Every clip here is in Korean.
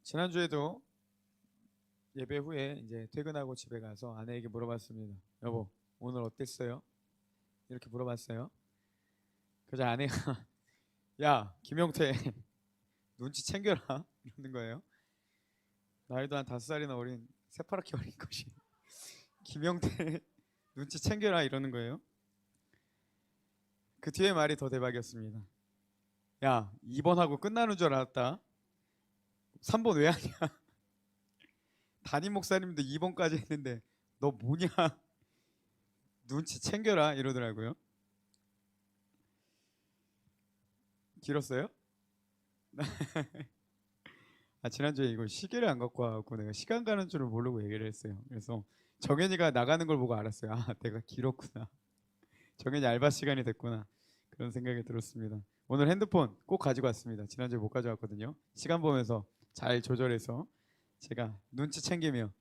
지난주에도 예배 후에 이제 퇴근하고 집에 가서 아내에게 물어봤습니다. 여보, 오늘 어땠어요? 이렇게 물어봤어요. 그래서 아내가 야, 김용태 눈치 챙겨라 이러는 거예요. 나이도 한 5살이나 어린 새파랗게 어린 것이 김용태 눈치 챙겨라 이러는 거예요. 그 뒤에 말이 더 대박이었습니다. 야, 2번 하고 끝나는 줄 알았다. 3번 왜 하냐? 담임 목사님도 2번까지 했는데 너 뭐냐? 눈치 챙겨라 이러더라고요. 길었어요? 지난주에 이거 시계를 안 갖고 와갖고 내가 시간 가는 줄을 모르고 얘기를 했어요. 그래서 정현이가 나가는 걸 보고 알았어요. 아, 내가 길었구나. 정현이 알바 시간이 됐구나. 그런 생각이 들었습니다. 오늘 핸드폰 꼭 가지고 왔습니다. 지난주에 못 가져왔거든요. 시간 보면서 잘 조절해서 제가 눈치 챙기며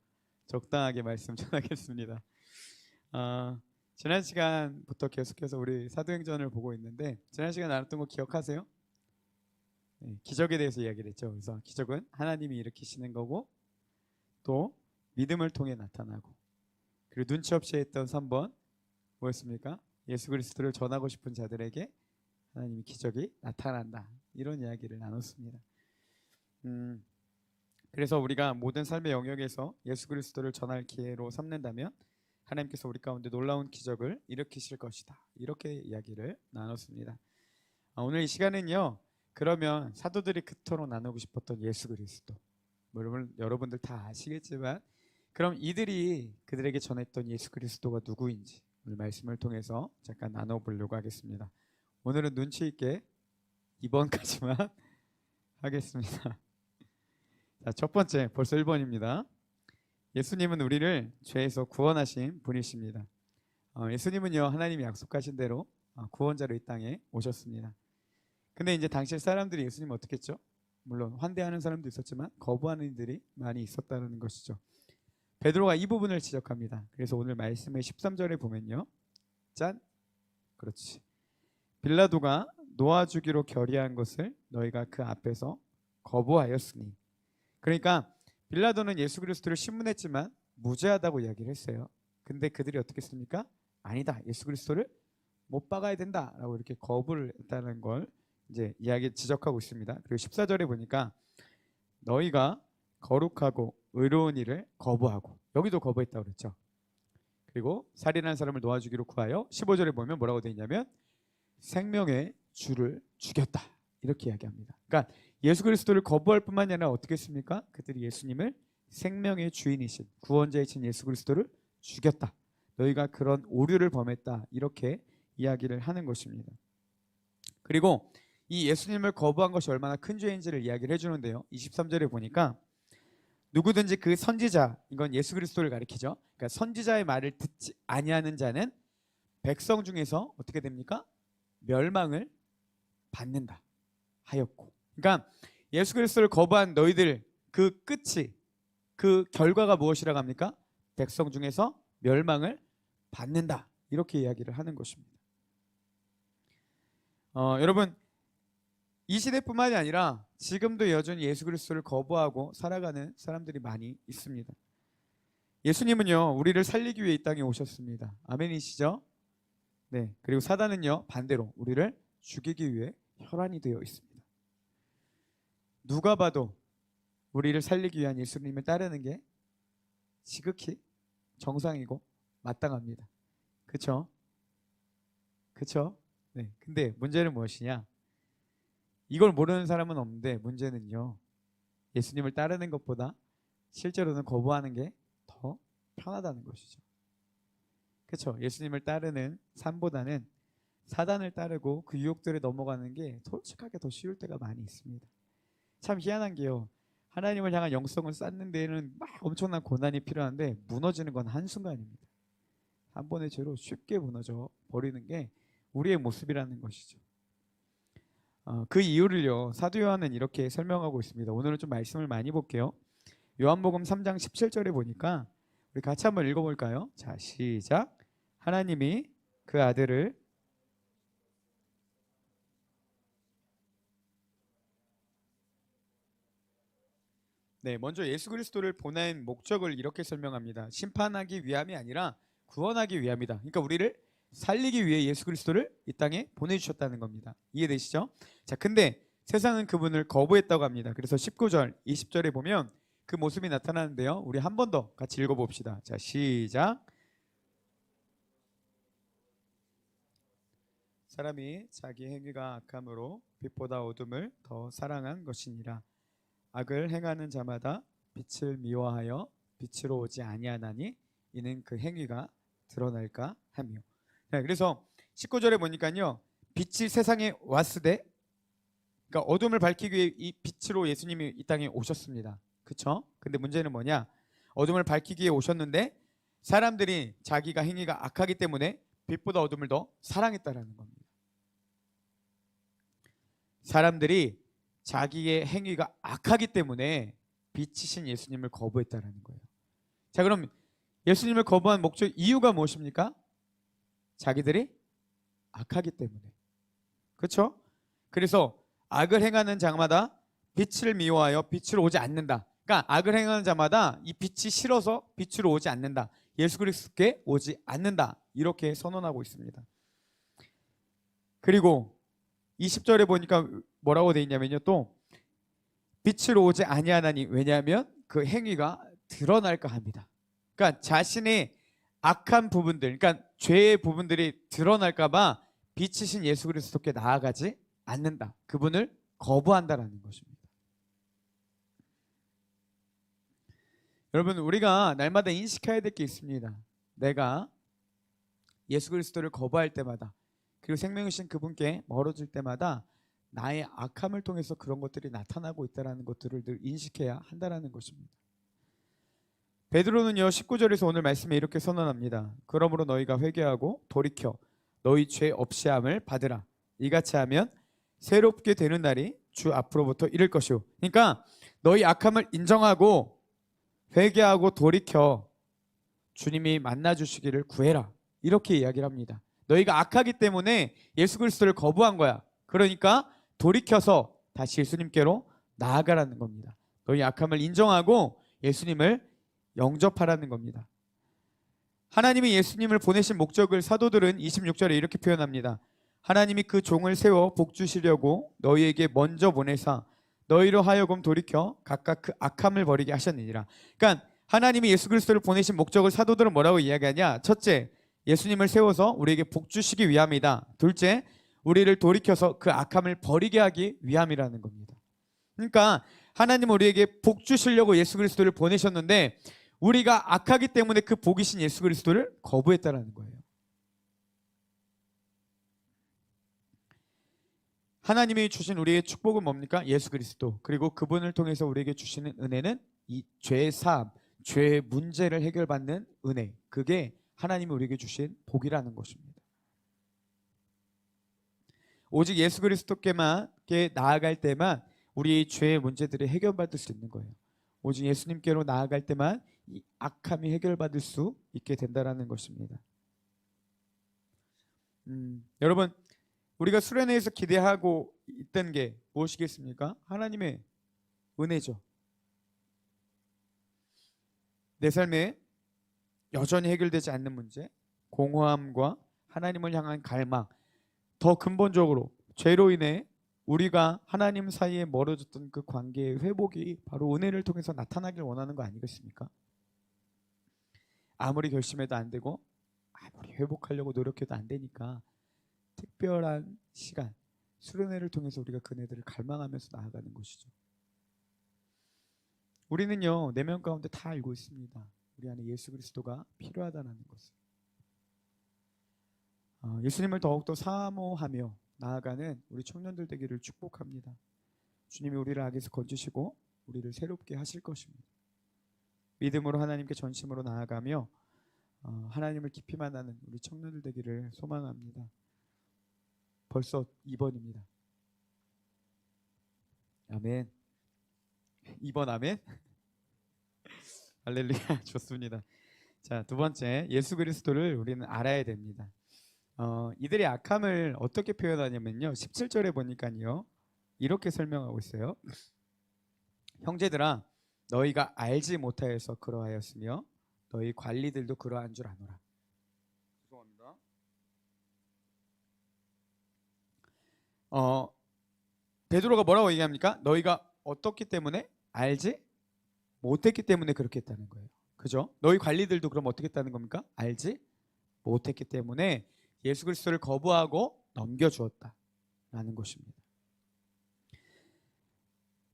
적당하게 말씀 전하겠습니다. 지난 시간부터 계속해서 우리 사도행전을 보고 있는데 지난 시간 나눴던 거 기억하세요? 네, 기적에 대해서 이야기를 했죠. 그래서 기적은 하나님이 일으키시는 거고 또 믿음을 통해 나타나고 그리고 눈치 없이 했던 3번 뭐였습니까? 예수 그리스도를 전하고 싶은 자들에게 하나님의 기적이 나타난다. 이런 이야기를 나눴습니다. 그래서 우리가 모든 삶의 영역에서 예수 그리스도를 전할 기회로 삼는다면 하나님께서 우리 가운데 놀라운 기적을 일으키실 것이다. 이렇게 이야기를 나눴습니다. 오늘 이 시간은요. 그러면 사도들이 그토록 나누고 싶었던 예수 그리스도 여러분들 다 아시겠지만 그럼 이들이 그들에게 전했던 예수 그리스도가 누구인지 오늘 말씀을 통해서 잠깐 나눠보려고 하겠습니다. 오늘은 눈치 있게 2번까지만 하겠습니다. 자, 첫 번째 벌써 1번입니다. 예수님은 우리를 죄에서 구원하신 분이십니다. 예수님은요 하나님이 약속하신 대로 구원자로 이 땅에 오셨습니다. 근데 이제 당시 사람들이 예수님을 어떻게 했죠? 물론 환대하는 사람도 있었지만 거부하는 이들이 많이 있었다는 것이죠. 베드로가 이 부분을 지적합니다. 그래서 오늘 말씀의 13절에 보면요. 짠! 그렇지. 빌라도가 놓아주기로 결의한 것을 너희가 그 앞에서 거부하였으니. 그러니까 빌라도는 예수 그리스도를 신문했지만 무죄하다고 이야기를 했어요. 근데 그들이 어떻게 했습니까? 아니다. 예수 그리스도를 못 박아야 된다라고 이렇게 거부를 했다는 걸 이제 지적하고 있습니다. 그리고 14절에 보니까 너희가 거룩하고 의로운 일을 거부하고 여기도 거부했다고 그랬죠. 그리고 살인한 사람을 놓아주기로 구하여 15절에 보면 뭐라고 되어 있냐면 생명의 주를 죽였다. 이렇게 이야기합니다. 그러니까 예수 그리스도를 거부할 뿐만이 아니라 어떻게 했습니까? 그들이 예수님을 생명의 주인이신 구원자이신 예수 그리스도를 죽였다. 너희가 그런 오류를 범했다. 이렇게 이야기를 하는 것입니다. 그리고 이 예수님을 거부한 것이 얼마나 큰 죄인지를 이야기를 해주는데요. 23절에 보니까 누구든지 그 선지자, 이건 예수 그리스도를 가리키죠. 그러니까 선지자의 말을 듣지 아니하는 자는 백성 중에서 어떻게 됩니까? 멸망을 받는다 하였고, 그러니까 예수 그리스도를 거부한 너희들 그 끝이 그 결과가 무엇이라고 합니까? 백성 중에서 멸망을 받는다 이렇게 이야기를 하는 것입니다. 여러분 이 시대뿐만이 아니라 지금도 여전히 예수 그리스도를 거부하고 살아가는 사람들이 많이 있습니다. 예수님은요 우리를 살리기 위해 이 땅에 오셨습니다. 아멘이시죠? 네. 그리고 사단은요 반대로 우리를 죽이기 위해 혈안이 되어 있습니다. 누가 봐도 우리를 살리기 위한 예수님을 따르는 게 지극히 정상이고 마땅합니다. 그렇죠? 그렇죠? 네. 근데 문제는 무엇이냐? 이걸 모르는 사람은 없는데 문제는요. 예수님을 따르는 것보다 실제로는 거부하는 게 더 편하다는 것이죠. 그렇죠? 예수님을 따르는 삶보다는 사단을 따르고 그 유혹들에 넘어가는 게 솔직하게 더 쉬울 때가 많이 있습니다. 참 희한한 게요. 하나님을 향한 영성을 쌓는 데에는 막 엄청난 고난이 필요한데 무너지는 건 한순간입니다. 한 번의 죄로 쉽게 무너져 버리는 게 우리의 모습이라는 것이죠. 그 이유를요 사도 요한은 이렇게 설명하고 있습니다. 오늘은 좀 말씀을 많이 볼게요. 요한복음 3장 17절에 보니까 우리 같이 한번 읽어볼까요? 자, 시작. 하나님이 그 아들을 네, 먼저 예수 그리스도를 보낸 목적을 이렇게 설명합니다. 심판하기 위함이 아니라 구원하기 위함이다. 그러니까 우리를 살리기 위해 예수 그리스도를 이 땅에 보내주셨다는 겁니다. 이해되시죠? 자, 근데 세상은 그분을 거부했다고 합니다. 그래서 19절, 20절에 보면 그 모습이 나타나는데요. 우리 한 번 더 같이 읽어봅시다. 자, 시작. 사람이 자기 행위가 악함으로 빛보다 어둠을 더 사랑한 것이니라. 악을 행하는 자마다 빛을 미워하여 빛으로 오지 아니하나니 이는 그 행위가 드러날까 하며. 네, 그래서 19절에 보니까요. 빛이 세상에 왔으되, 그러니까 어둠을 밝히기 위해 이 빛으로 예수님이 이 땅에 오셨습니다. 그렇죠? 근데 문제는 뭐냐? 어둠을 밝히기 위해 오셨는데 사람들이 자기가 행위가 악하기 때문에 빛보다 어둠을 더 사랑했다라는 겁니다. 사람들이 자기의 행위가 악하기 때문에 빛이신 예수님을 거부했다라는 거예요. 자, 그럼 예수님을 거부한 목적 이유가 무엇입니까? 자기들이 악하기 때문에. 그렇죠? 그래서 악을 행하는 자마다 빛을 미워하여 빛으로 오지 않는다. 그러니까 악을 행하는 자마다 이 빛이 싫어서 빛으로 오지 않는다. 예수 그리스도께 오지 않는다. 이렇게 선언하고 있습니다. 그리고 20절에 보니까 뭐라고 되어 있냐면요. 또 빛으로 오지 아니하나니, 왜냐하면 그 행위가 드러날까 합니다. 그러니까 자신의 악한 부분들, 그러니까 죄의 부분들이 드러날까 봐 빛이신 예수 그리스도께 나아가지 않는다. 그분을 거부한다라는 것입니다. 여러분, 우리가 날마다 인식해야 될 게 있습니다. 내가 예수 그리스도를 거부할 때마다, 그리고 생명이신 그분께 멀어질 때마다 나의 악함을 통해서 그런 것들이 나타나고 있다는 것들을 늘 인식해야 한다는 것입니다. 베드로는요 19절에서 오늘 말씀에 이렇게 선언합니다. 그러므로 너희가 회개하고 돌이켜 너희 죄 없이함을 받으라. 이같이 하면 새롭게 되는 날이 주 앞으로부터 이를 것이오. 그러니까 너희 악함을 인정하고 회개하고 돌이켜 주님이 만나주시기를 구해라. 이렇게 이야기를 합니다. 너희가 악하기 때문에 예수 그리스도를 거부한 거야. 그러니까 돌이켜서 다시 예수님께로 나아가라는 겁니다. 너희 악함을 인정하고 예수님을 영접하라는 겁니다. 하나님이 예수님을 보내신 목적을 사도들은 26절에 이렇게 표현합니다. 하나님이 그 종을 세워 복 주시려고 너희에게 먼저 보내사 너희로 하여금 돌이켜 각각 그 악함을 버리게 하셨느니라. 그러니까 하나님이 예수 그리스도를 보내신 목적을 사도들은 뭐라고 이야기하냐? 첫째, 예수님을 세워서 우리에게 복 주시기 위함이다. 둘째, 우리를 돌이켜서 그 악함을 버리게 하기 위함이라는 겁니다. 그러니까 하나님은 우리에게 복 주시려고 예수 그리스도를 보내셨는데 우리가 악하기 때문에 그 복이신 예수 그리스도를 거부했다는 거예요. 하나님이 주신 우리의 축복은 뭡니까? 예수 그리스도. 그리고 그분을 통해서 우리에게 주시는 은혜는 이 죄 사함, 죄의 문제를 해결받는 은혜. 그게 하나님이 우리에게 주신 복이라는 것입니다. 오직 예수 그리스도께만 나아갈 때만 우리의 죄의 문제들이 해결받을 수 있는 거예요. 오직 예수님께로 나아갈 때만 이 악함이 해결받을 수 있게 된다는 것입니다. 여러분, 우리가 수련회에서 기대하고 있던 게 무엇이겠습니까? 하나님의 은혜죠. 내 삶에 여전히 해결되지 않는 문제, 공허함과 하나님을 향한 갈망, 더 근본적으로 죄로 인해 우리가 하나님 사이에 멀어졌던 그 관계의 회복이 바로 은혜를 통해서 나타나길 원하는 거 아니겠습니까? 아무리 결심해도 안 되고 아무리 회복하려고 노력해도 안 되니까 특별한 시간, 수련회를 통해서 우리가 그네들을 갈망하면서 나아가는 것이죠. 우리는요 내면 가운데 다 알고 있습니다. 우리 안에 예수 그리스도가 필요하다는 것을. 예수님을 더욱더 사모하며 나아가는 우리 청년들 되기를 축복합니다. 주님이 우리를 악에서 건지시고 우리를 새롭게 하실 것입니다. 믿음으로 하나님께 전심으로 나아가며 하나님을 깊이 만나는 우리 청년들 되기를 소망합니다. 벌써 2번입니다. 아멘. 2번 아멘. 할렐루야. 좋습니다. 자, 두 번째, 예수 그리스도를 우리는 알아야 됩니다. 이들의 악함을 어떻게 표현하냐면요 17절에 보니까요 이렇게 설명하고 있어요. 형제들아, 너희가 알지 못하여서 그러하였으며 너희 관리들도 그러한 줄 아노라. 죄송합니다. 베드로가 뭐라고 얘기합니까? 너희가 어떻기 때문에? 알지 못했기 때문에 그렇게 했다는 거예요. 그죠? 너희 관리들도 그럼 어떻게 했다는 겁니까? 알지 못했기 때문에 예수 그리스도를 거부하고 넘겨주었다라는 것입니다.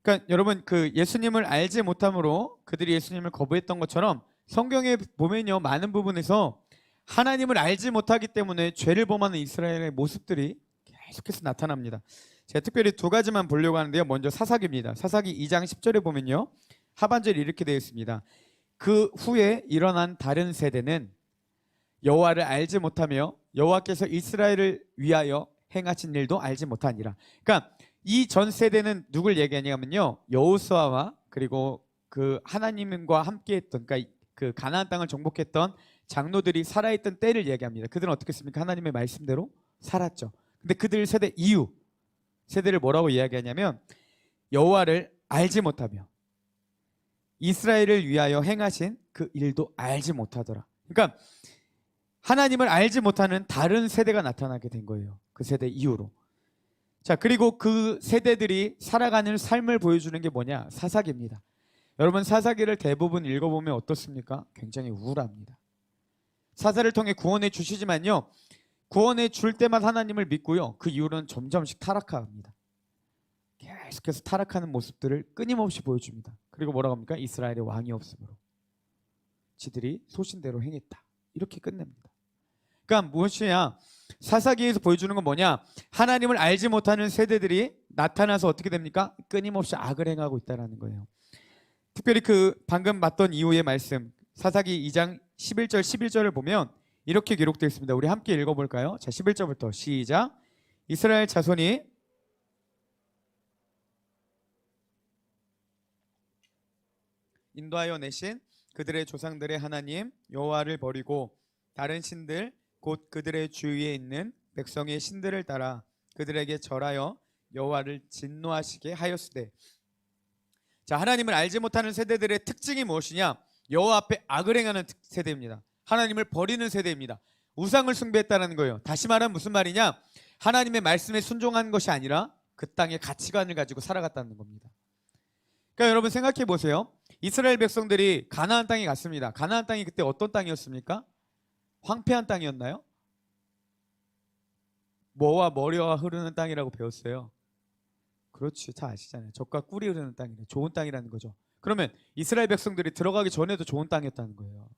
그러니까 여러분, 그 예수님을 알지 못함으로 그들이 예수님을 거부했던 것처럼 성경에 보면요, 많은 부분에서 하나님을 알지 못하기 때문에 죄를 범하는 이스라엘의 모습들이 계속해서 나타납니다. 제가 특별히 두 가지만 보려고 하는데요. 먼저 사사기입니다. 사사기 2장 10절에 보면요, 하반절이 이렇게 되어 있습니다. 그 후에 일어난 다른 세대는 여호와를 알지 못하며 여호와께서 이스라엘을 위하여 행하신 일도 알지 못하니라. 그러니까 이 전 세대는 누굴 얘기하냐면요, 여호수아와 그리고 그 하나님과 함께했던, 그러니까 그 가나안 땅을 정복했던 장로들이 살아있던 때를 얘기합니다. 그들은 어떻게 했습니까? 하나님의 말씀대로 살았죠. 근데 그들 세대 이후 세대를 뭐라고 이야기하냐면 여호와를 알지 못하며 이스라엘을 위하여 행하신 그 일도 알지 못하더라. 그러니까 하나님을 알지 못하는 다른 세대가 나타나게 된 거예요. 그 세대 이후로. 자, 그리고 그 세대들이 살아가는 삶을 보여주는 게 뭐냐? 사사기입니다. 여러분, 사사기를 대부분 읽어보면 어떻습니까? 굉장히 우울합니다. 사사를 통해 구원해 주시지만요, 구원해 줄 때만 하나님을 믿고요, 그 이후로는 점점씩 타락합니다. 계속해서 타락하는 모습들을 끊임없이 보여줍니다. 그리고 뭐라고 합니까? 이스라엘의 왕이 없으므로 지들이 소신대로 행했다, 이렇게 끝냅니다. 그러니까 무엇이냐, 사사기에서 보여주는 건 뭐냐, 하나님을 알지 못하는 세대들이 나타나서 어떻게 됩니까? 끊임없이 악을 행하고 있다는 거예요. 특별히 그 방금 봤던 이후의 말씀, 사사기 2장 11절 11절을 보면 이렇게 기록되어 있습니다. 우리 함께 읽어볼까요? 자, 11절부터 시작. 이스라엘 자손이 인도하여 내신 그들의 조상들의 하나님 여호와를 버리고 다른 신들 곧 그들의 주위에 있는 백성의 신들을 따라 그들에게 절하여 여호와를 진노하시게 하였으되. 자, 하나님을 알지 못하는 세대들의 특징이 무엇이냐? 여호와 앞에 악을 행하는 세대입니다. 하나님을 버리는 세대입니다. 우상을 숭배했다는 거예요. 다시 말하면 무슨 말이냐? 하나님의 말씀에 순종한 것이 아니라 그 땅의 가치관을 가지고 살아갔다는 겁니다. 그러니까 여러분 생각해 보세요. 이스라엘 백성들이 가나안 땅에 갔습니다. 가나안 땅이 그때 어떤 땅이었습니까? 황폐한 땅이었나요? 뭐와 머리와 흐르는 땅이라고 배웠어요. 그렇지, 다 아시잖아요. 젖과 꿀이 흐르는 땅이래, 좋은 땅이라는 거죠. 그러면 이스라엘 백성들이 들어가기 전에도 좋은 땅이었다는 거예요.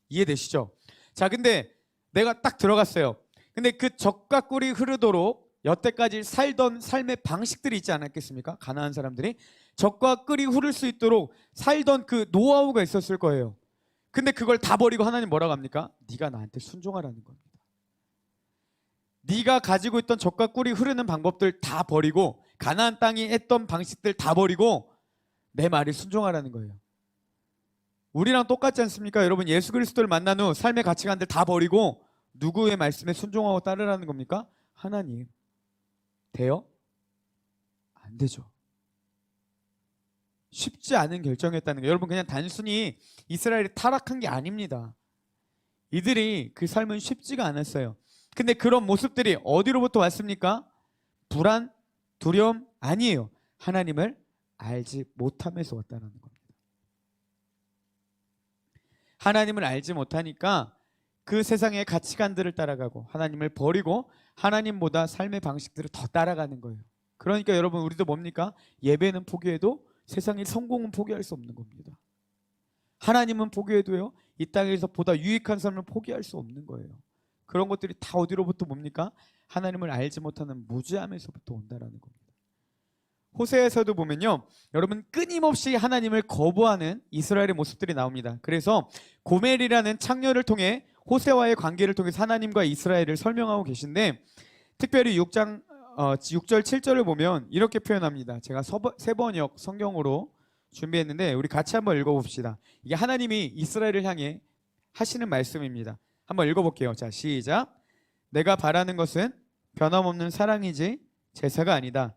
이해되시죠? 자, 근데 내가 딱 들어갔어요. 근데 그 젖과 꿀이 흐르도록 여태까지 살던 삶의 방식들이 있지 않았겠습니까? 가나안 사람들이 젖과 꿀이 흐를 수 있도록 살던 그 노하우가 있었을 거예요. 근데 그걸 다 버리고 하나님 뭐라고 합니까? 네가 나한테 순종하라는 겁니다. 네가 가지고 있던 젖과 꿀이 흐르는 방법들 다 버리고 가나안 땅이 했던 방식들 다 버리고 내 말에 순종하라는 거예요. 우리랑 똑같지 않습니까? 여러분, 예수 그리스도를 만난 후 삶의 가치관들 다 버리고 누구의 말씀에 순종하고 따르라는 겁니까? 하나님. 돼요? 안 되죠. 쉽지 않은 결정이었다는 거예요. 여러분, 그냥 단순히 이스라엘이 타락한 게 아닙니다. 이들이 그 삶은 쉽지가 않았어요. 근데 그런 모습들이 어디로부터 왔습니까? 불안, 두려움 아니에요. 하나님을 알지 못하면서 왔다는 겁니다. 하나님을 알지 못하니까 그 세상의 가치관들을 따라가고 하나님을 버리고 하나님보다 삶의 방식들을 더 따라가는 거예요. 그러니까 여러분, 우리도 뭡니까? 예배는 포기해도 세상의 성공은 포기할 수 없는 겁니다. 하나님은 포기해도요, 이 땅에서 보다 유익한 삶을 포기할 수 없는 거예요. 그런 것들이 다 어디로부터 뭡니까? 하나님을 알지 못하는 무지함에서부터 온다라는 겁니다. 호세아서도 보면요, 여러분, 끊임없이 하나님을 거부하는 이스라엘의 모습들이 나옵니다. 그래서 고멜이라는 창녀를 통해 호세와의 관계를 통해서 하나님과 이스라엘을 설명하고 계신데, 특별히 6절 7절을 보면 이렇게 표현합니다. 제가 세 번역 성경으로 준비했는데 우리 같이 한번 읽어봅시다. 이게 하나님이 이스라엘을 향해 하시는 말씀입니다. 한번 읽어볼게요. 자, 시작. 내가 바라는 것은 변함없는 사랑이지 제사가 아니다.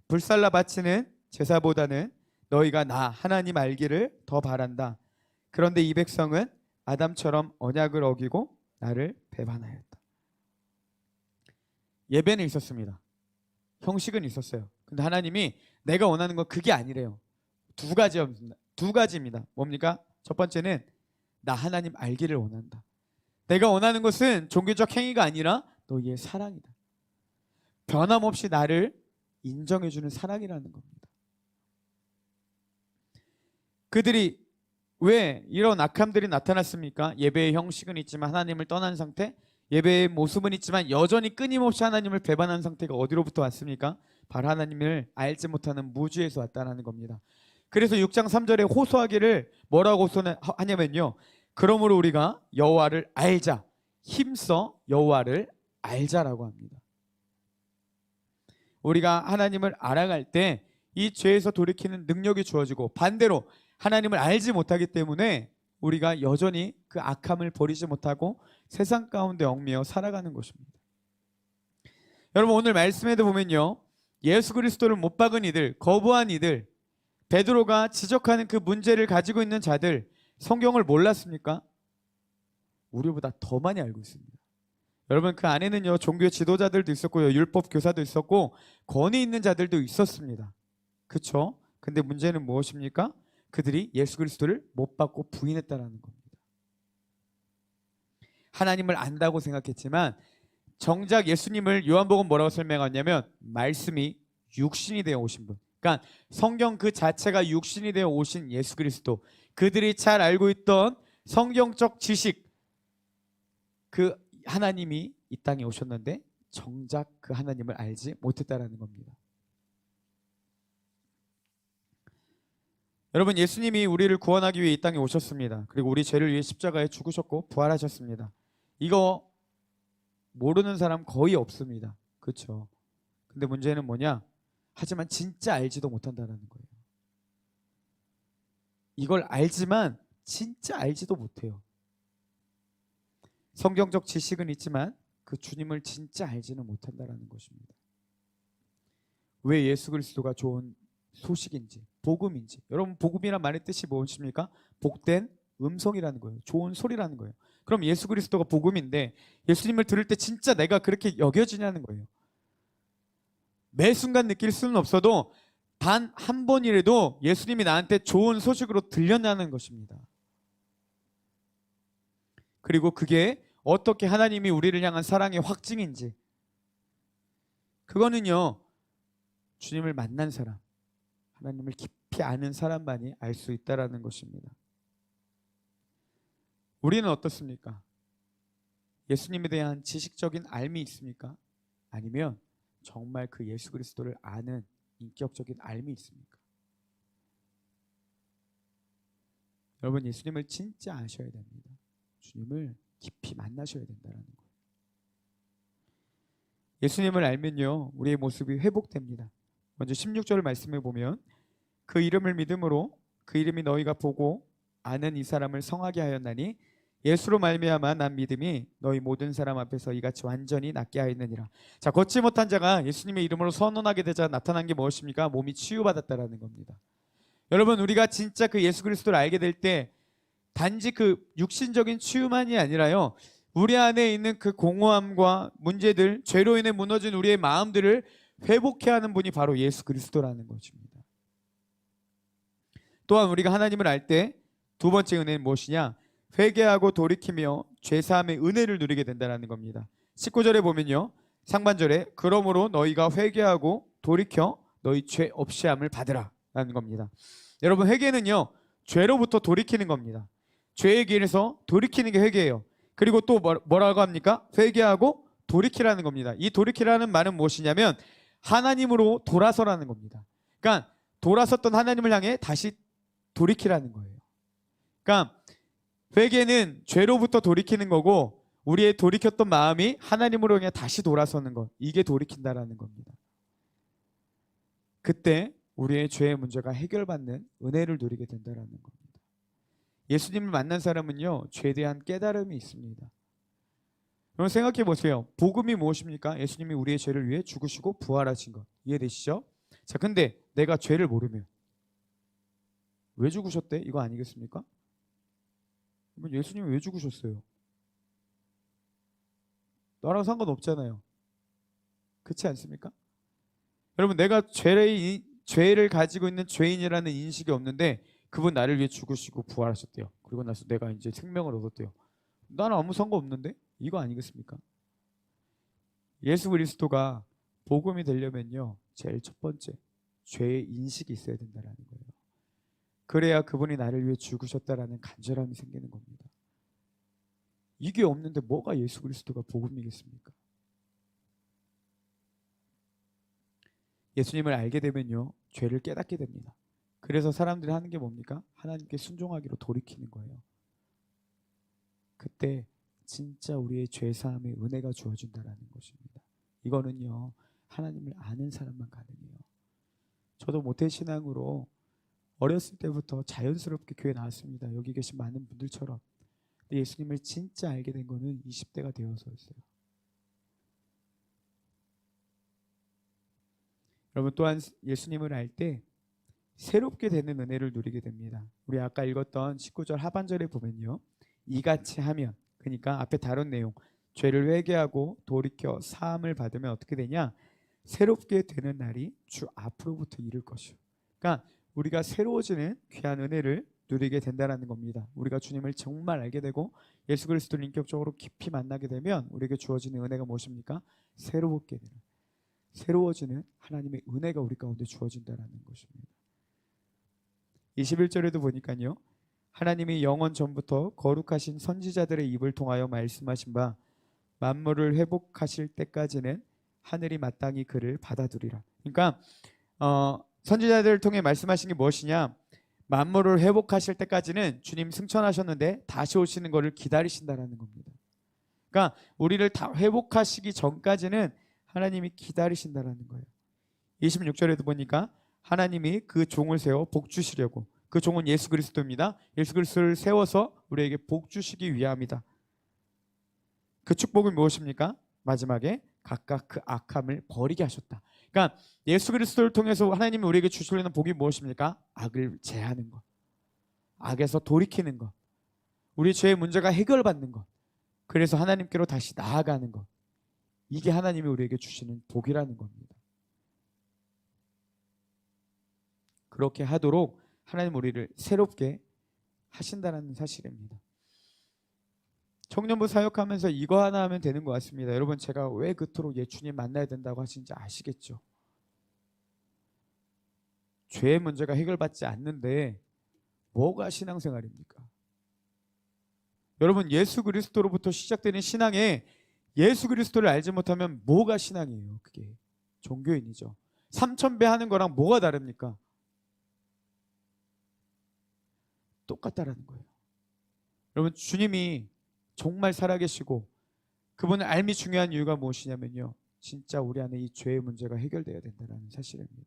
불살라 바치는 제사보다는 너희가 나 하나님 알기를 더 바란다. 그런데 이 백성은 아담처럼 언약을 어기고 나를 배반하였다. 예배는 있었습니다. 형식은 있었어요. 근데 하나님이 내가 원하는 건 그게 아니래요. 두 가지입니다. 뭡니까? 첫 번째는 나 하나님 알기를 원한다. 내가 원하는 것은 종교적 행위가 아니라 너희의 사랑이다. 변함없이 나를 인정해주는 사랑이라는 겁니다. 그들이 왜 이런 악함들이 나타났습니까? 예배의 형식은 있지만 하나님을 떠난 상태, 예배의 모습은 있지만 여전히 끊임없이 하나님을 배반한 상태가 어디로부터 왔습니까? 바로 하나님을 알지 못하는 무지에서 왔다는 겁니다. 그래서 6장 3절에 호소하기를 뭐라고 하냐면요, 그러므로 우리가 여호와를 알자, 힘써 여호와를 알자라고 합니다. 우리가 하나님을 알아갈 때 이 죄에서 돌이키는 능력이 주어지고, 반대로 하나님을 알지 못하기 때문에 우리가 여전히 그 악함을 버리지 못하고 세상 가운데 얽매여 살아가는 것입니다. 여러분, 오늘 말씀에도 보면요, 예수 그리스도를 못 박은 이들, 거부한 이들, 베드로가 지적하는 그 문제를 가지고 있는 자들, 성경을 몰랐습니까? 우리보다 더 많이 알고 있습니다. 여러분, 그 안에는요, 종교 지도자들도 있었고요, 율법 교사도 있었고, 권위 있는 자들도 있었습니다. 그렇죠? 근데 문제는 무엇입니까? 그들이 예수 그리스도를 못 받고 부인했다는 겁니다. 하나님을 안다고 생각했지만 정작 예수님을 요한복음 뭐라고 설명하냐면 말씀이 육신이 되어 오신 분, 그러니까 성경 그 자체가 육신이 되어 오신 예수 그리스도, 그들이 잘 알고 있던 성경적 지식, 그 하나님이 이 땅에 오셨는데 정작 그 하나님을 알지 못했다라는 겁니다. 여러분, 예수님이 우리를 구원하기 위해 이 땅에 오셨습니다. 그리고 우리 죄를 위해 십자가에 죽으셨고 부활하셨습니다. 이거 모르는 사람 거의 없습니다. 그렇죠? 근데 문제는 뭐냐? 하지만 진짜 알지도 못한다는 거예요. 이걸 알지만 진짜 알지도 못해요. 성경적 지식은 있지만 그 주님을 진짜 알지는 못한다는 것입니다. 왜 예수 그리스도가 좋은 소식인지, 복음인지. 여러분, 복음이란 말의 뜻이 무엇입니까? 복된 음성이라는 거예요. 좋은 소리라는 거예요. 그럼 예수 그리스도가 복음인데 예수님을 들을 때 진짜 내가 그렇게 여겨지냐는 거예요. 매 순간 느낄 수는 없어도 단 한 번이라도 예수님이 나한테 좋은 소식으로 들렸냐는 것입니다. 그리고 그게 어떻게 하나님이 우리를 향한 사랑의 확증인지, 그거는요, 주님을 만난 사람, 하나님을 깊이 아는 사람만이 알 수 있다는 것입니다. 우리는 어떻습니까? 예수님에 대한 지식적인 알미 있습니까? 아니면 정말 그 예수 그리스도를 아는 인격적인 알미 있습니까? 여러분, 예수님을 진짜 아셔야 됩니다. 주님을 깊이 만나셔야 된다는 거예요. 예수님을 알면요, 우리의 모습이 회복됩니다. 먼저 16절 말씀해 보면, 그 이름을 믿음으로 그 이름이 너희가 보고 아는 이 사람을 성하게 하였나니 예수로 말미암아 난 믿음이 너희 모든 사람 앞에서 이같이 완전히 낫게 하였느니라. 자, 걷지 못한 자가 예수님의 이름으로 선언하게 되자 나타난 게 무엇입니까? 몸이 치유받았다라는 겁니다. 여러분, 우리가 진짜 그 예수 그리스도를 알게 될 때 단지 그 육신적인 치유만이 아니라요, 우리 안에 있는 그 공허함과 문제들, 죄로 인해 무너진 우리의 마음들을 회복해야 하는 분이 바로 예수 그리스도라는 것입니다. 또한 우리가 하나님을 알 때 두 번째 은혜는 무엇이냐? 회개하고 돌이키며 죄사함의 은혜를 누리게 된다는 겁니다. 19절에 보면요, 상반절에 그러므로 너희가 회개하고 돌이켜 너희 죄 없이함을 받으라 라는 겁니다. 여러분, 회개는요, 죄로부터 돌이키는 겁니다. 죄의 길에서 돌이키는 게 회개예요. 그리고 또 뭐라고 합니까? 회개하고 돌이키라는 겁니다. 이 돌이키라는 말은 무엇이냐면 하나님으로 돌아서라는 겁니다. 그러니까 돌아섰던 하나님을 향해 다시 돌이키라는 거예요. 그러니까 회개는 죄로부터 돌이키는 거고, 우리의 돌이켰던 마음이 하나님으로 향해 다시 돌아서는 것, 이게 돌이킨다라는 겁니다. 그때 우리의 죄의 문제가 해결받는 은혜를 누리게 된다라는 겁니다. 예수님을 만난 사람은요, 죄에 대한 깨달음이 있습니다. 여러분, 생각해 보세요. 복음이 무엇입니까? 예수님이 우리의 죄를 위해 죽으시고 부활하신 것, 이해되시죠? 자, 근데 내가 죄를 모르면, 왜 죽으셨대? 이거 아니겠습니까? 예수님이 왜 죽으셨어요? 나랑 상관없잖아요. 그렇지 않습니까? 여러분, 내가 죄를 가지고 있는 죄인이라는 인식이 없는데 그분 나를 위해 죽으시고 부활하셨대요. 그리고 나서 내가 이제 생명을 얻었대요. 나는 아무 상관없는데? 이거 아니겠습니까? 예수 그리스도가 복음이 되려면요, 제일 첫 번째 죄의 인식이 있어야 된다는 거예요. 그래야 그분이 나를 위해 죽으셨다라는 간절함이 생기는 겁니다. 이게 없는데 뭐가 예수 그리스도가 복음이겠습니까? 예수님을 알게 되면요, 죄를 깨닫게 됩니다. 그래서 사람들이 하는 게 뭡니까? 하나님께 순종하기로 돌이키는 거예요. 그때 진짜 우리의 죄사함의 은혜가 주어진다는 것입니다. 이거는요, 하나님을 아는 사람만 가능해요. 저도 모태신앙으로 어렸을 때부터 자연스럽게 교회 나왔습니다. 여기 계신 많은 분들처럼. 근데 예수님을 진짜 알게 된 거는 20대가 되어서였어요. 여러분, 또한 예수님을 알 때 새롭게 되는 은혜를 누리게 됩니다. 우리 아까 읽었던 19절 하반절에 보면요, 이같이 하면, 그러니까 앞에 다룬 내용, 죄를 회개하고 돌이켜 사함을 받으면 어떻게 되냐? 새롭게 되는 날이 주 앞으로부터 이를 것이요. 그러니까 우리가 새로워지는 귀한 은혜를 누리게 된다는 겁니다. 우리가 주님을 정말 알게 되고 예수 그리스도를 인격적으로 깊이 만나게 되면 우리에게 주어지는 은혜가 무엇입니까? 새로워지는 하나님의 은혜가 우리 가운데 주어진다는 것입니다. 21절에도 보니까요, 하나님이 영원 전부터 거룩하신 선지자들의 입을 통하여 말씀하신 바 만물을 회복하실 때까지는 하늘이 마땅히 그를 받아두리라. 그러니까 선지자들을 통해 말씀하신 게 무엇이냐? 만물을 회복하실 때까지는 주님 승천하셨는데 다시 오시는 것을 기다리신다라는 겁니다. 그러니까 우리를 다 회복하시기 전까지는 하나님이 기다리신다라는 거예요. 26절에도 보니까 하나님이 그 종을 세워 복 주시려고, 그 종은 예수 그리스도입니다. 예수 그리스도를 세워서 우리에게 복 주시기 위함이다. 그 축복은 무엇입니까? 마지막에 각각 그 악함을 버리게 하셨다. 그러니까 예수 그리스도를 통해서 하나님이 우리에게 주시려는 복이 무엇입니까? 악을 제하는 것, 악에서 돌이키는 것, 우리 죄의 문제가 해결받는 것, 그래서 하나님께로 다시 나아가는 것, 이게 하나님이 우리에게 주시는 복이라는 겁니다. 그렇게 하도록 하나님 우리를 새롭게 하신다는 사실입니다. 청년부 사역하면서 이거 하나 하면 되는 것 같습니다. 여러분, 제가 왜 그토록 예수님 만나야 된다고 하시는지 아시겠죠? 죄의 문제가 해결받지 않는데 뭐가 신앙생활입니까? 여러분, 예수 그리스도로부터 시작되는 신앙에 예수 그리스도를 알지 못하면 뭐가 신앙이에요? 그게 종교인이죠. 3000배 하는 거랑 뭐가 다릅니까? 똑같다라는 거예요. 여러분, 주님이 정말 살아계시고 그분을 알미 중요한 이유가 무엇이냐면요, 진짜 우리 안에 이 죄의 문제가 해결돼야 된다는 사실입니다.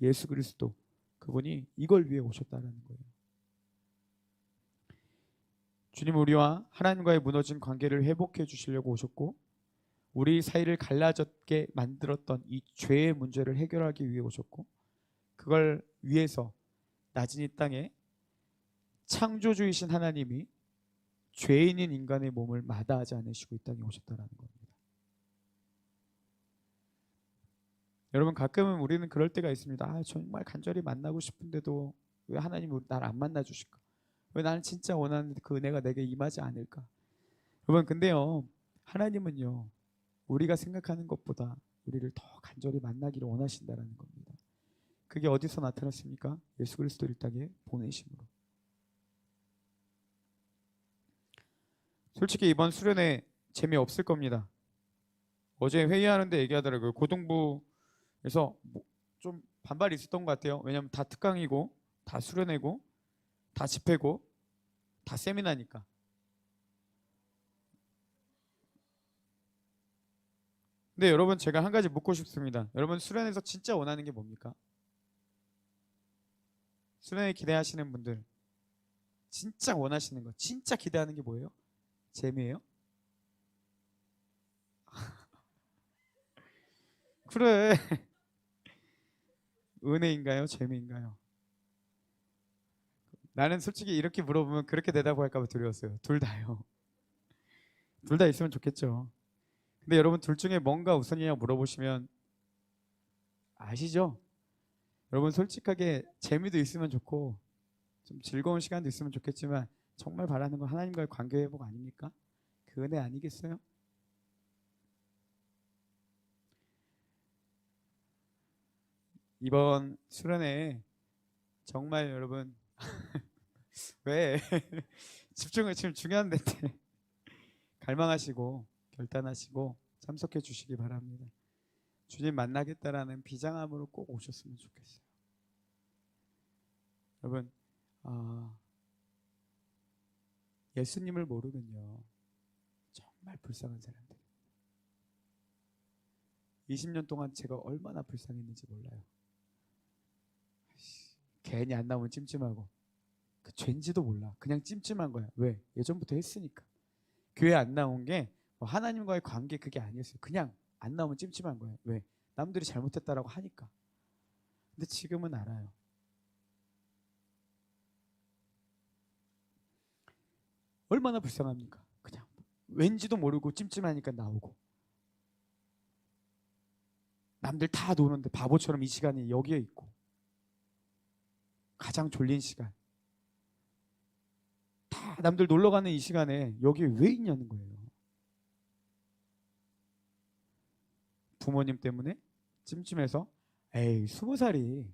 예수 그리스도, 그분이 이걸 위해 오셨다는 거예요. 주님, 우리와 하나님과의 무너진 관계를 회복해 주시려고 오셨고 우리 사이를 갈라졌게 만들었던 이 죄의 문제를 해결하기 위해 오셨고, 그걸 위해서 낮은 이 땅에 창조주이신 하나님이 죄인인 인간의 몸을 마다하지 않으시고 이 땅에 오셨다는 겁니다. 여러분, 가끔은 우리는 그럴 때가 있습니다. 정말 간절히 만나고 싶은데도 왜 하나님이 나를 안 만나 주실까? 왜 나는 진짜 원하는데 그 은혜가 내게 임하지 않을까? 여러분, 근데요, 하나님은요, 우리가 생각하는 것보다 우리를 더 간절히 만나기를 원하신다는 겁니다. 그게 어디서 나타났습니까? 예수 그리스도를 이 땅에 보내심으로. 솔직히 이번 수련회 재미없을 겁니다. 어제 회의하는데 얘기하더라고요. 고등부에서 좀 반발이 있었던 것 같아요. 왜냐하면 다 특강이고 다 수련회고 다 집회고 다 세미나니까. 근데 여러분, 제가 한 가지 묻고 싶습니다. 여러분, 수련회에서 진짜 원하는 게 뭡니까? 수련회 기대하시는 분들, 진짜 원하시는 거, 진짜 기대하는 게 뭐예요? 재미예요? 그래. 은혜인가요? 재미인가요? 나는 솔직히 이렇게 물어보면 그렇게 대답할까 봐 두려웠어요. 둘 다요. 둘 다 있으면 좋겠죠. 근데 여러분 둘 중에 뭔가 우선이냐 물어보시면 아시죠? 여러분 솔직하게 재미도 있으면 좋고 좀 즐거운 시간도 있으면 좋겠지만 정말 바라는 건 하나님과의 관계 회복 아닙니까? 그 은혜 아니겠어요? 이번 수련회에 정말 여러분 왜 집중을 지금 중요한 데인데 갈망하시고 결단하시고 참석해 주시기 바랍니다. 주님 만나겠다라는 비장함으로 꼭 오셨으면 좋겠어요. 여러분 예수님을 모르면요 정말 불쌍한 사람들. 20년 동안 제가 얼마나 불쌍했는지 몰라요. 괜히 안 나오면 찜찜하고 그 죄인지도 몰라. 그냥 찜찜한 거야. 왜? 예전부터 했으니까. 교회 안 나온 게 뭐 하나님과의 관계 그게 아니었어요. 그냥 안 나오면 찜찜한 거예요. 왜? 남들이 잘못했다라고 하니까. 근데 지금은 알아요. 얼마나 불쌍합니까? 그냥 왠지도 모르고 찜찜하니까 나오고. 남들 다 노는데 바보처럼 이 시간에 여기에 있고. 가장 졸린 시간. 다 남들 놀러 가는 이 시간에 여기에 왜 있냐는 거예요. 부모님 때문에 찜찜해서 에이 20살이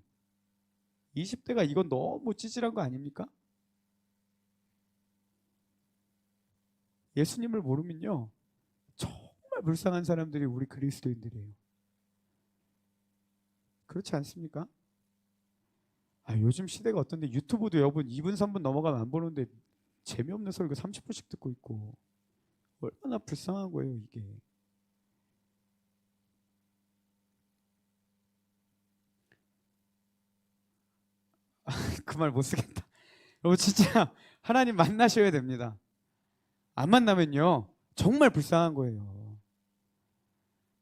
20대가 이건 너무 찌질한 거 아닙니까? 예수님을 모르면요 정말 불쌍한 사람들이 우리 그리스도인들이에요. 그렇지 않습니까? 요즘 시대가 어떤데 유튜브도 여러분 2분 3분 넘어가면 안 보는데 재미없는 설교 30분씩 듣고 있고 얼마나 불쌍한 거예요 이게. 그 말 못 쓰겠다. 여러분 진짜 하나님 만나셔야 됩니다. 안 만나면요 정말 불쌍한 거예요.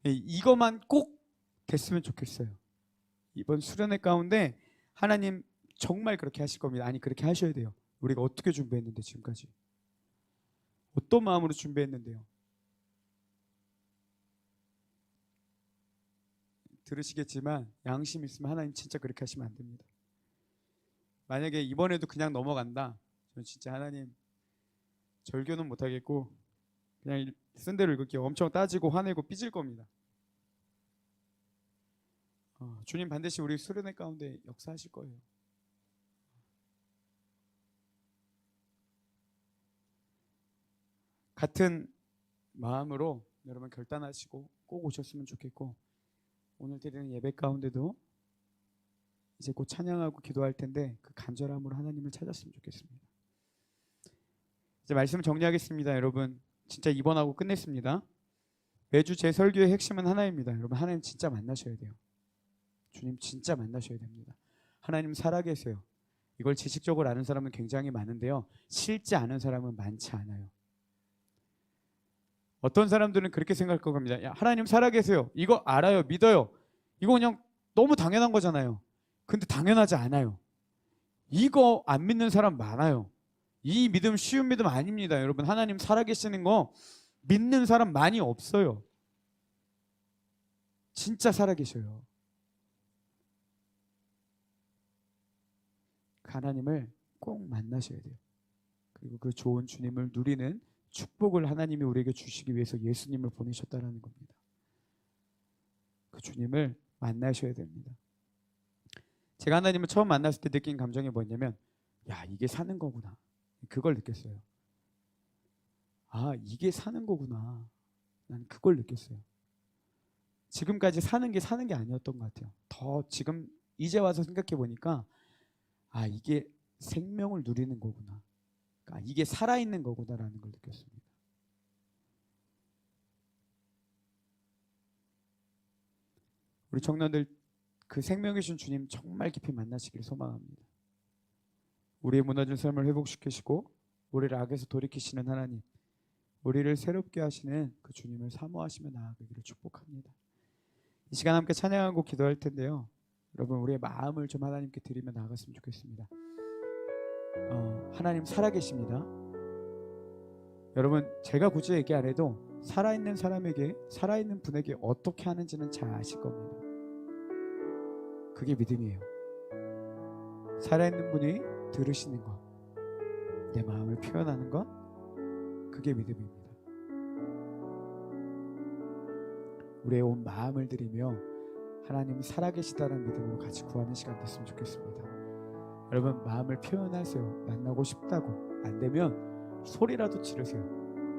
이거만 꼭 됐으면 좋겠어요. 이번 수련회 가운데 하나님 정말 그렇게 하실 겁니다. 아니 그렇게 하셔야 돼요. 우리가 어떻게 준비했는데 지금까지 어떤 마음으로 준비했는데요. 들으시겠지만 양심 있으면 하나님 진짜 그렇게 하시면 안 됩니다. 만약에 이번에도 그냥 넘어간다, 저는 진짜 하나님 절교는 못하겠고 그냥 쓴 대로 읽을게요. 엄청 따지고 화내고 삐질 겁니다. 주님 반드시 우리 수련회 가운데 역사하실 거예요. 같은 마음으로 여러분 결단하시고 꼭 오셨으면 좋겠고, 오늘 드리는 예배 가운데도 이제 곧 찬양하고 기도할 텐데 그 간절함으로 하나님을 찾았으면 좋겠습니다. 이제 말씀을 정리하겠습니다. 여러분 진짜 이번하고 끝냈습니다. 매주 제 설교의 핵심은 하나입니다. 여러분 하나님 진짜 만나셔야 돼요. 주님 진짜 만나셔야 됩니다. 하나님 살아계세요. 이걸 지식적으로 아는 사람은 굉장히 많은데요, 실제 아는 사람은 많지 않아요. 어떤 사람들은 그렇게 생각할 겁니다. 야, 하나님 살아계세요. 이거 알아요. 믿어요. 이거 그냥 너무 당연한 거잖아요. 근데 당연하지 않아요. 이거 안 믿는 사람 많아요. 이 믿음 쉬운 믿음 아닙니다. 여러분 하나님 살아계시는 거 믿는 사람 많이 없어요. 진짜 살아계셔요. 그 하나님을 꼭 만나셔야 돼요. 그리고 그 좋은 주님을 누리는 축복을 하나님이 우리에게 주시기 위해서 예수님을 보내셨다는 겁니다. 그 주님을 만나셔야 됩니다. 제가 하나님을 처음 만났을 때 느낀 감정이 뭐냐면, 야 이게 사는 거구나. 그걸 느꼈어요. 아 이게 사는 거구나. 난 그걸 느꼈어요. 지금까지 사는 게 아니었던 것 같아요. 더 지금 이제 와서 생각해 보니까 아 이게 생명을 누리는 거구나. 이게 살아있는 거구나라는 걸 느꼈습니다. 우리 청년들 그 생명이신 주님 정말 깊이 만나시기를 소망합니다. 우리의 무너진 삶을 회복시키시고 우리를 악에서 돌이키시는 하나님, 우리를 새롭게 하시는 그 주님을 사모하시며 나아가기를 축복합니다. 이 시간 함께 찬양하고 기도할 텐데요, 여러분 우리의 마음을 좀 하나님께 드리며 나아갔으면 좋겠습니다. 하나님 살아계십니다. 여러분, 제가 굳이 얘기 안 해도 살아있는 사람에게, 살아있는 분에게 어떻게 하는지는 잘 아실 겁니다. 그게 믿음이에요. 살아있는 분이 들으시는 것, 내 마음을 표현하는 것, 그게 믿음입니다. 우리의 온 마음을 드리며 하나님이 살아계시다는 믿음으로 같이 구하는 시간 됐으면 좋겠습니다. 여러분, 마음을 표현하세요. 만나고 싶다고. 안 되면 소리라도 지르세요.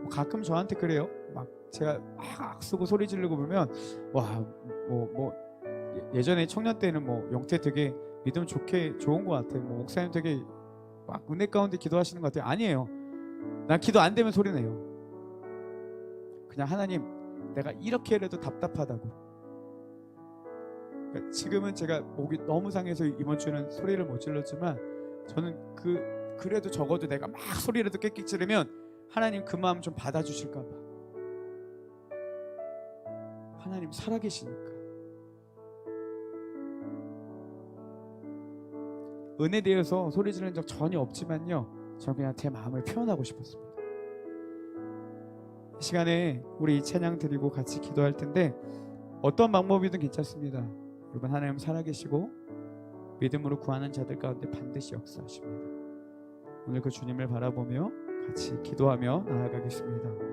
가끔 저한테 그래요. 막 제가 막 쓰고 소리 지르고 보면 예전에 청년 때는 영태 되게 믿음 좋은 것 같아. 목사님 되게 막 은혜 가운데 기도하시는 것 같아요. 아니에요. 난 기도 안 되면 소리 내요. 그냥 하나님, 내가 이렇게라도 답답하다고. 그러니까 지금은 제가 목이 너무 상해서 이번 주는 소리를 못 질렀지만, 저는 그래도 적어도 내가 막 소리라도 꽥꽥 지르면 하나님 그 마음 좀 받아주실까 봐. 하나님 살아계시니까. 은혜되어서 소리 지르는 적 전혀 없지만요, 저는 그냥 제 마음을 표현하고 싶었습니다. 이 시간에 우리 이 찬양 드리고 같이 기도할 텐데, 어떤 방법이든 괜찮습니다. 여러분, 하나님 살아계시고 믿음으로 구하는 자들 가운데 반드시 역사하십니다. 오늘 그 주님을 바라보며 같이 기도하며 나아가겠습니다.